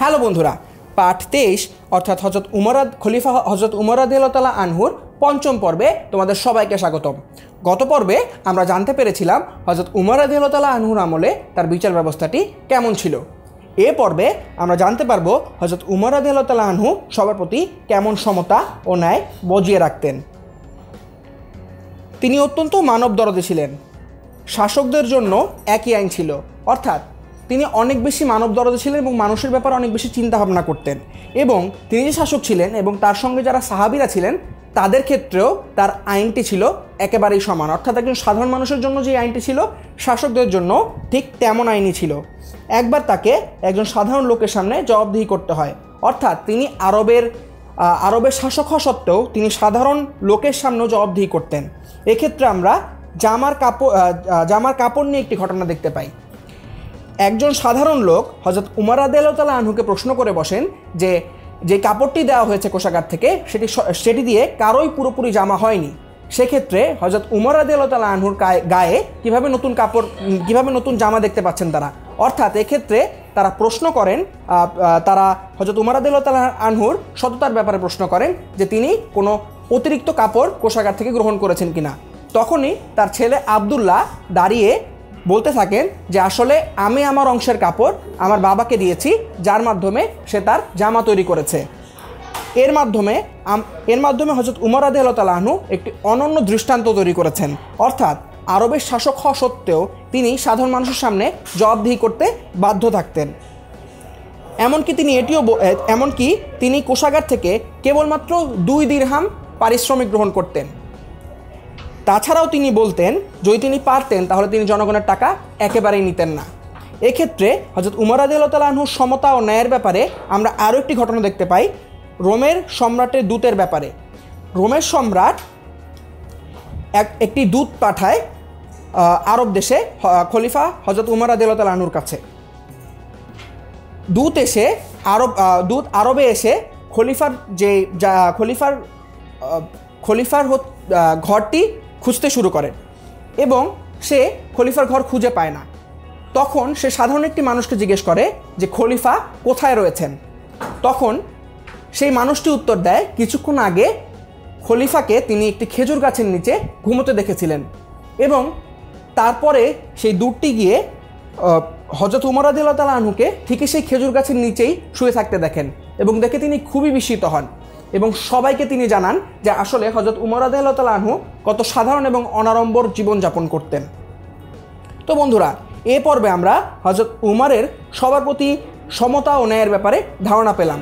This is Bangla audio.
হ্যালো বন্ধুরা, পাঠ 23 অর্থাৎ খলিফা হযরত উমর রাদিয়াল্লাহু তাআলা আনহুর পঞ্চম পর্বে তোমাদের সবাইকে স্বাগতম। গত পর্বে আমরা জানতে পেরেছিলাম হযরত উমর রাদিয়াল্লাহু তাআলা আনহুর আমলে তার বিচার ব্যবস্থাটি কেমন ছিল। এ পর্বে আমরা জানতে পারবো হযরত উমর রাদিয়াল্লাহু তাআলা আনহু সবার প্রতি কেমন সমতা ও ন্যায় বজিয়ে রাখতেন। তিনি অত্যন্ত মানবদরদী ছিলেন। শাসকদের জন্য একই আইন ছিল, অর্থাৎ তিনি অনেক বেশি মানবদরদী ছিলেন এবং মানুষের ব্যাপারে অনেক বেশি চিন্তাভাবনা করতেন। এবং তিনি যে শাসক ছিলেন এবং তার সঙ্গে যারা সাহাবীরা ছিলেন তাদের ক্ষেত্রেও তার আইনটি ছিল একেবারেই সমান, অর্থাৎ একজন সাধারণ মানুষের জন্য যে আইনটি ছিল শাসকদের জন্য ঠিক তেমন আইনই ছিল। একবার তাকে একজন সাধারণ লোকের সামনে জবাবদিহি করতে হয়, অর্থাৎ তিনি আরবের শাসক হওয়া সত্ত্বেও তিনি সাধারণ লোকের সামনেও জবাবদিহি করতেন। এক্ষেত্রে আমরা জামার কাপড় নিয়ে একটি ঘটনা দেখতে পাই। একজন সাধারণ লোক হযরত উমর রাদিয়াল্লাহু তাআলা আনহুকে প্রশ্ন করে বসেন যে কাপড়টি দেওয়া হয়েছে কোষাগার থেকে সেটি দিয়ে কারোই পুরোপুরি জামা হয়নি, সেক্ষেত্রে হযরত উমর রাদিয়াল্লাহু তাআলা আনহুর গায়ে কীভাবে নতুন জামা দেখতে পাচ্ছেন তারা। অর্থাৎ এক্ষেত্রে তারা প্রশ্ন করেন, তারা হযরত উমর রাদিয়াল্লাহু তাআলা আনহুর সততার ব্যাপারে প্রশ্ন করেন যে তিনি কোনো অতিরিক্ত কাপড় কোষাগার থেকে গ্রহণ করেছেন কিনা। তখনই তার ছেলে আব্দুল্লাহ দাঁড়িয়ে বলতে থাকেন যে আসলে আমি আমার অংশের কাপড় আমার বাবাকে দিয়েছি, যার মাধ্যমে সে তার জামা তৈরি করেছে। এর মাধ্যমে হযরত উমর রাদিয়াল্লাহু তাআলা আনহু একটি অনন্য দৃষ্টান্ত তৈরি করেছেন, অর্থাৎ আরবের শাসক হওয়া সত্ত্বেও তিনি সাধারণ মানুষের সামনে জবাবদিহি করতে বাধ্য থাকতেন। এমনকি তিনি কোষাগার থেকে কেবলমাত্র 2 দিরহাম পারিশ্রমিক গ্রহণ করতেন। তাছাড়াও তিনি বলতেন যদি তিনি পারতেন তাহলে তিনি জনগণের টাকা একেবারেই নিতেন না। এক্ষেত্রে হযরত উমর রাদিয়াল্লাহু তাআলা আনহুর সমতা ও ন্যায়ের ব্যাপারে আমরা আরও একটি ঘটনা দেখতে পাই রোমের সম্রাটের দূতের ব্যাপারে। রোমের সম্রাট একটি দূত পাঠায় আরব দেশে খলিফা হযরত উমর রাদিয়াল্লাহু তাআলা আনহুর কাছে। দূত আরবে এসে খলিফার ঘরটি খুঁজতে শুরু করে এবং সে খলিফার ঘর খুঁজে পায় না। তখন সে সাধারণ একটি মানুষকে জিজ্ঞেস করে যে খলিফা কোথায় রয়েছেন। তখন সেই মানুষটি উত্তর দেয় কিছুক্ষণ আগে খলিফাকে তিনি একটি খেজুর গাছের নিচে ঘুমোতে দেখেছিলেন। এবং তারপরে সেই দূতটি গিয়ে হযরত উমর রাদিয়াল্লাহু তাআলা আনহুকে ঠিকই সেই খেজুর গাছের নিচেই শুয়ে থাকতে দেখেন এবং দেখে তিনি খুবই বিস্মিত হন এবং সবাইকে তিনি জানান যে আসলে হযরত উমর রাদিয়াল্লাহু তাআলা আনহু কত সাধারণ এবং অনাড়ম্বর জীবনযাপন করতেন। তো বন্ধুরা, এ পর্বে আমরা হযরত উমরের সবার প্রতি সমতা ও ন্যায়ের ব্যাপারে ধারণা পেলাম।